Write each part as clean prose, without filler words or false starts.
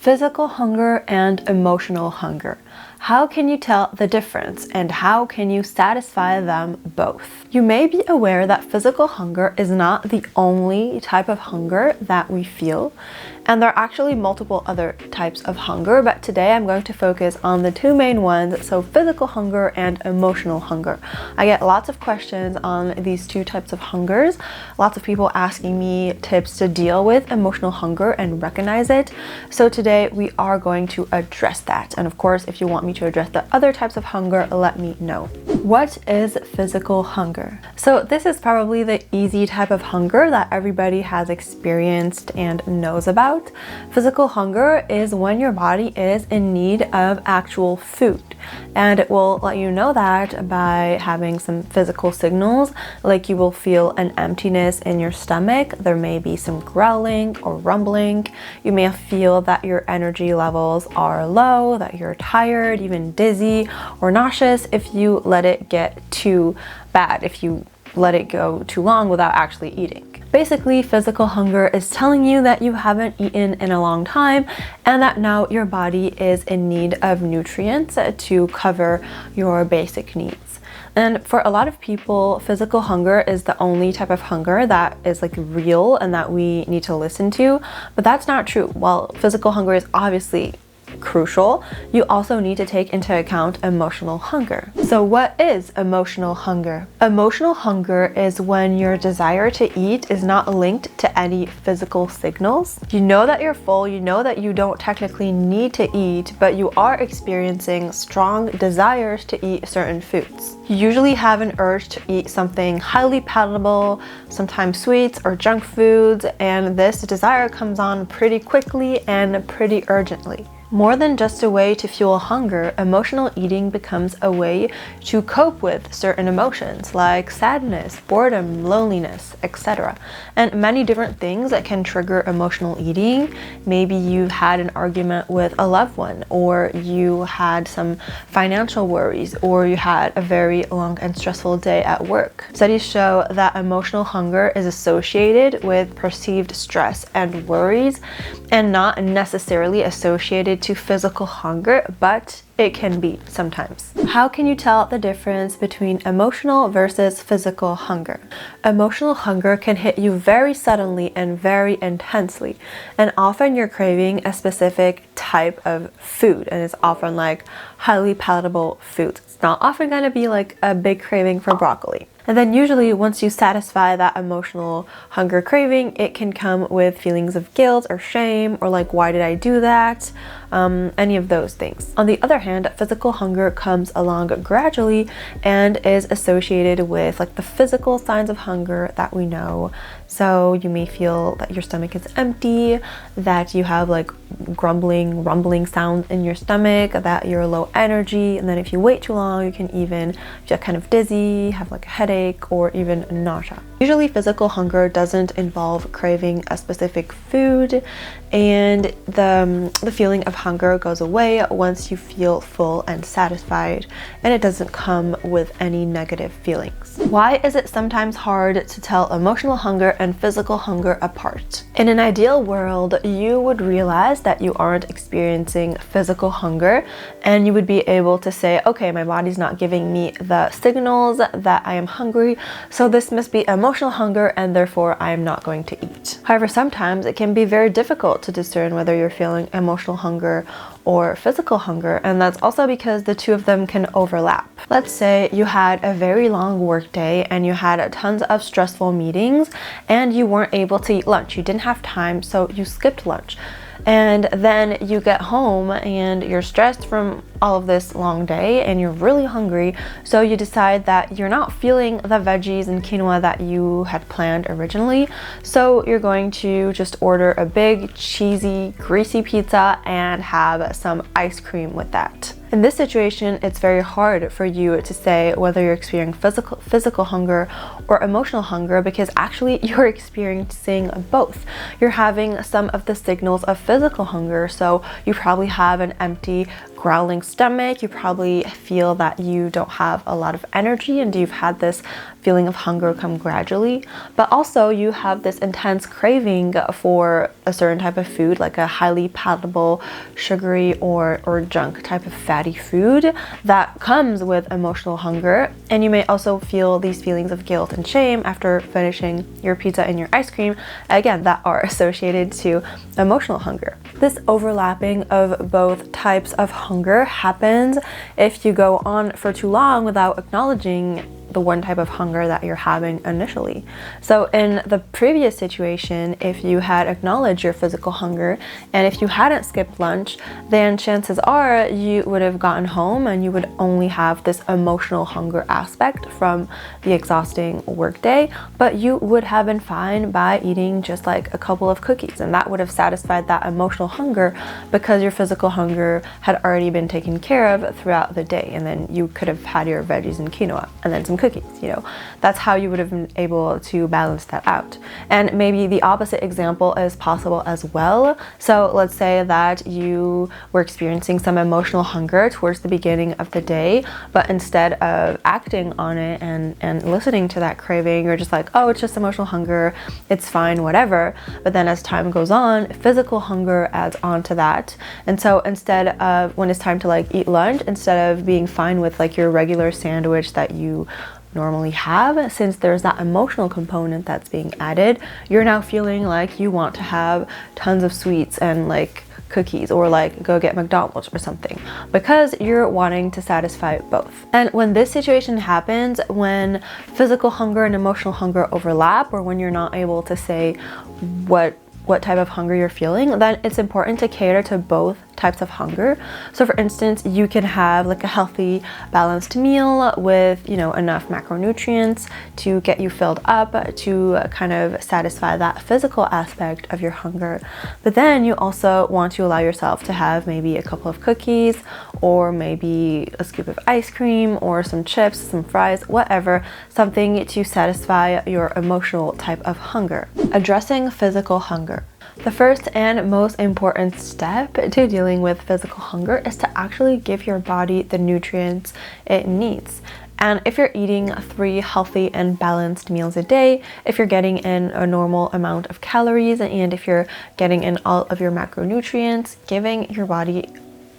Physical hunger and emotional hunger. How can you tell the difference and how can you satisfy them both? You may be aware that physical hunger is not the only type of hunger that we feel, and there are actually multiple other types of hunger, but today I'm going to focus on the two main ones, so physical hunger and emotional hunger. I get lots of questions on these two types of hungers, lots of people asking me tips to deal with emotional hunger and recognize it. So today we are going to address that, and of course if you want me to address the other types of hunger, let me know. What is physical hunger? So this is probably the easy type of hunger that everybody has experienced and knows about. Physical hunger is when your body is in need of actual food, and it will let you know that by having some physical signals, like you will feel an emptiness in your stomach, there may be some growling or rumbling, you may feel that your energy levels are low, that you're tired, even dizzy or nauseous if you let it get too bad, if you let it go too long without actually eating. Basically, physical hunger is telling you that you haven't eaten in a long time and that now your body is in need of nutrients to cover your basic needs. And for a lot of people, physical hunger is the only type of hunger that is like real and that we need to listen to, but that's not true. While physical hunger is obviously crucial, you also need to take into account emotional hunger. So what is emotional hunger? Emotional hunger is when your desire to eat is not linked to any physical signals. You know that you're full, you know that you don't technically need to eat, but you are experiencing strong desires to eat certain foods. You usually have an urge to eat something highly palatable, sometimes sweets or junk foods, and this desire comes on pretty quickly and pretty urgently. More than just a way to fuel hunger, emotional eating becomes a way to cope with certain emotions like sadness, boredom, loneliness, etc. And many different things that can trigger emotional eating. Maybe you had an argument with a loved one, or you had some financial worries, or you had a very long and stressful day at work. Studies show that emotional hunger is associated with perceived stress and worries and not necessarily associated to physical hunger, but it can be sometimes. How can you tell the difference between emotional versus physical hunger? Emotional hunger can hit you very suddenly and very intensely, and often you're craving a specific type of food, and it's often like highly palatable foods. It's not often going to be like a big craving for broccoli. And then usually once you satisfy that emotional hunger craving, it can come with feelings of guilt or shame, or like, why did I do that? Any of those things. On the other hand, physical hunger comes along gradually and is associated with like the physical signs of hunger that we know. So you may feel that your stomach is empty, that you have like grumbling, rumbling sounds in your stomach, that you're low energy, and then if you wait too long, you can even get kind of dizzy, have like a headache, or even nausea. Usually physical hunger doesn't involve craving a specific food, and the feeling of hunger goes away once you feel full and satisfied, and it doesn't come with any negative feelings. Why is it sometimes hard to tell emotional hunger and physical hunger apart? In an ideal world, you would realize that you aren't experiencing physical hunger, and you would be able to say, okay, my body's not giving me the signals that I am hungry, so this must be emotional hunger, and therefore I am not going to eat. However, sometimes it can be very difficult to discern whether you're feeling emotional hunger or physical hunger, and that's also because the two of them can overlap. Let's say you had a very long work day and you had tons of stressful meetings and you weren't able to eat lunch. You didn't have time, so you skipped lunch. And then you get home and you're stressed from all of this long day and you're really hungry, so you decide that you're not feeling the veggies and quinoa that you had planned originally, so you're going to just order a big cheesy greasy pizza and have some ice cream with that. In this situation, it's very hard for you to say whether you're experiencing physical hunger or emotional hunger, because actually you're experiencing both. You're having some of the signals of physical hunger, so you probably have an empty growling stomach. You probably feel that you don't have a lot of energy and you've had this feeling of hunger come gradually, but also you have this intense craving for a certain type of food, like a highly palatable, sugary or junk type of fatty food that comes with emotional hunger. And you may also feel these feelings of guilt and shame after finishing your pizza and your ice cream, again, that are associated to emotional hunger. This overlapping of both types of hunger happens if you go on for too long without acknowledging the one type of hunger that you're having initially. So in the previous situation, if you had acknowledged your physical hunger and if you hadn't skipped lunch, then chances are you would have gotten home and you would only have this emotional hunger aspect from the exhausting workday, but you would have been fine by eating just like a couple of cookies, and that would have satisfied that emotional hunger because your physical hunger had already been taken care of throughout the day, and then you could have had your veggies and quinoa and then some cookies. That's how you would have been able to balance that out. And maybe the opposite example is possible as well. So let's say that you were experiencing some emotional hunger towards the beginning of the day, but instead of acting on it and listening to that craving, you're just like, oh, it's just emotional hunger, it's fine, whatever. But then as time goes on, physical hunger adds on to that. And so instead of, when it's time to like eat lunch, instead of being fine with like your regular sandwich that you normally have, since there's that emotional component that's being added, you're now feeling like you want to have tons of sweets and like cookies, or like go get McDonald's or something, because you're wanting to satisfy both. And when this situation happens, when physical hunger and emotional hunger overlap, or when you're not able to say what type of hunger you're feeling, then it's important to cater to both types of hunger. So for instance, you can have like a healthy, balanced meal with, enough macronutrients to get you filled up to kind of satisfy that physical aspect of your hunger. But then you also want to allow yourself to have maybe a couple of cookies, or maybe a scoop of ice cream, or some chips, some fries, whatever, something to satisfy your emotional type of hunger. Addressing physical hunger. The first and most important step to dealing with physical hunger is to actually give your body the nutrients it needs. And if you're eating 3 healthy and balanced meals a day, if you're getting in a normal amount of calories, and if you're getting in all of your macronutrients, giving your body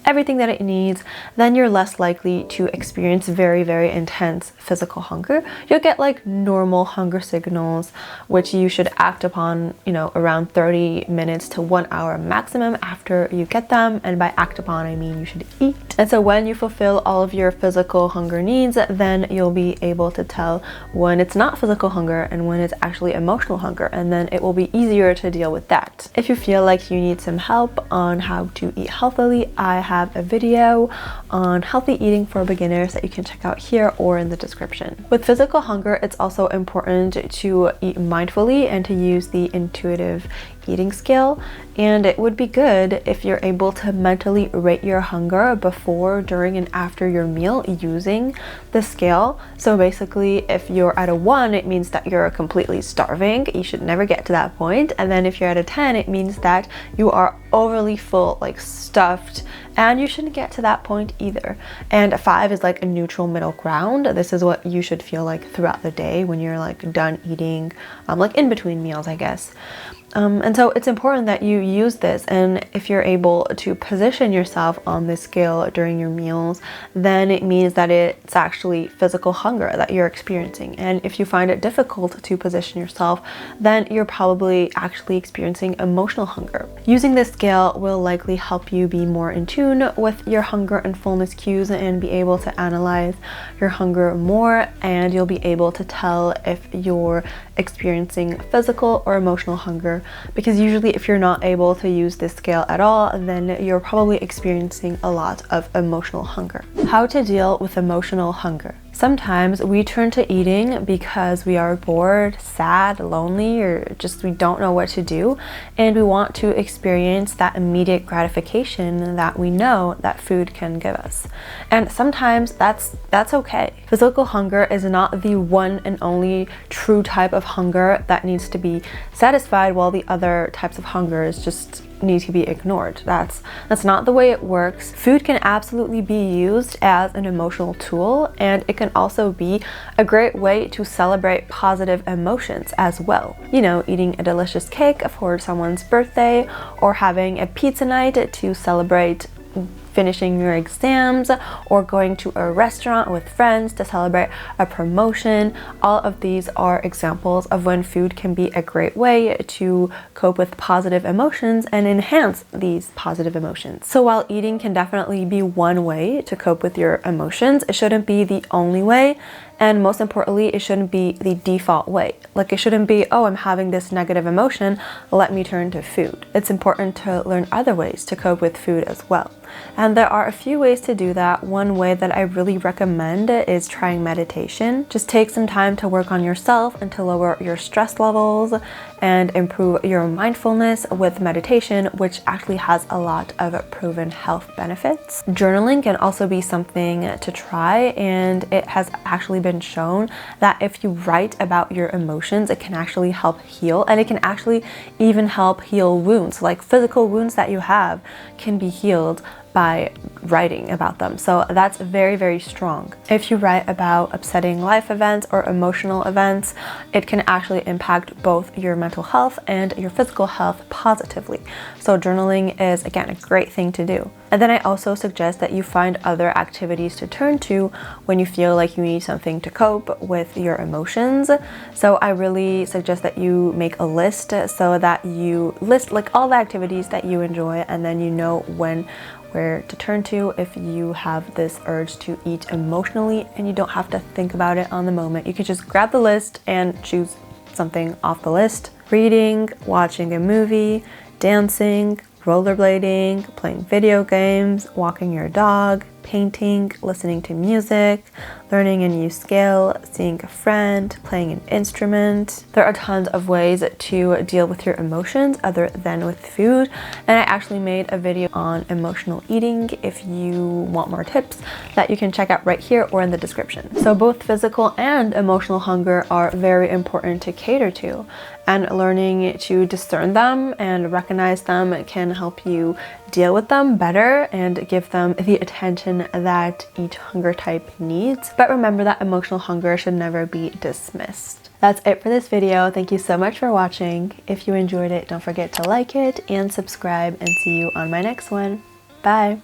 everything that it needs, then you're less likely to experience very, very intense physical hunger. You'll get like normal hunger signals, which you should act upon, around 30 minutes to 1 hour maximum after you get them. And by act upon, I mean you should eat. And so when you fulfill all of your physical hunger needs, then you'll be able to tell when it's not physical hunger and when it's actually emotional hunger, and then it will be easier to deal with that. If you feel like you need some help on how to eat healthily, I have a video on healthy eating for beginners that you can check out here or in the description. With physical hunger, it's also important to eat mindfully and to use the intuitive eating scale. And it would be good if you're able to mentally rate your hunger before, during, and after your meal using the scale. So basically, if you're at a 1, it means that you're completely starving. You should never get to that point. And then if you're at a 10, it means that you are overly full, like stuffed, and you shouldn't get to that point either. And a 5 is like a neutral middle ground. This is what you should feel like throughout the day when you're like done eating, like in between meals, I guess. And so it's important that you use this, and if you're able to position yourself on this scale during your meals, then it means that it's actually physical hunger that you're experiencing. And if you find it difficult to position yourself, then you're probably actually experiencing emotional hunger. Using this scale will likely help you be more in tune with your hunger and fullness cues and be able to analyze your hunger more, and you'll be able to tell if you're experiencing physical or emotional hunger, because usually if you're not able to use this scale at all, then you're probably experiencing a lot of emotional hunger. How to deal with emotional hunger. Sometimes we turn to eating because we are bored, sad, lonely, or just we don't know what to do, and we want to experience that immediate gratification that we know that food can give us. And sometimes that's okay. Physical hunger is not the one and only true type of hunger that needs to be satisfied, while the other types of hunger is just need to be ignored. That's not the way it works. Food can absolutely be used as an emotional tool, and it can also be a great way to celebrate positive emotions as well. You know, eating a delicious cake for someone's birthday, or having a pizza night to celebrate finishing your exams, or going to a restaurant with friends to celebrate a promotion. All of these are examples of when food can be a great way to cope with positive emotions and enhance these positive emotions. So while eating can definitely be one way to cope with your emotions, it shouldn't be the only way. And most importantly, it shouldn't be the default way. Like, it shouldn't be, oh, I'm having this negative emotion, let me turn to food. It's important to learn other ways to cope with food as well. And there are a few ways to do that. One way that I really recommend is trying meditation. Just take some time to work on yourself and to lower your stress levels and improve your mindfulness with meditation, which actually has a lot of proven health benefits. Journaling can also be something to try, and it has actually been shown that if you write about your emotions, it can actually help heal, and it can actually even help heal wounds, like physical wounds that you have can be healed by writing about them. So that's very, very strong. If you write about upsetting life events or emotional events, it can actually impact both your mental health and your physical health positively. So journaling is, again, a great thing to do. And then I also suggest that you find other activities to turn to when you feel like you need something to cope with your emotions. So I really suggest that you make a list, so that you list like all the activities that you enjoy, and then you know where to turn to if you have this urge to eat emotionally, and you don't have to think about it on the moment. You can just grab the list and choose something off the list. Reading, watching a movie, dancing, rollerblading, playing video games, walking your dog, painting, listening to music, learning a new skill, seeing a friend, playing an instrument. There are tons of ways to deal with your emotions other than with food, and I actually made a video on emotional eating if you want more tips that you can check out right here or in the description. So both physical and emotional hunger are very important to cater to, and learning to discern them and recognize them can help you deal with them better and give them the attention that each hunger type needs. But remember that emotional hunger should never be dismissed. That's it for this video. Thank you so much for watching. If you enjoyed it, don't forget to like it and subscribe, and see you on my next one. Bye!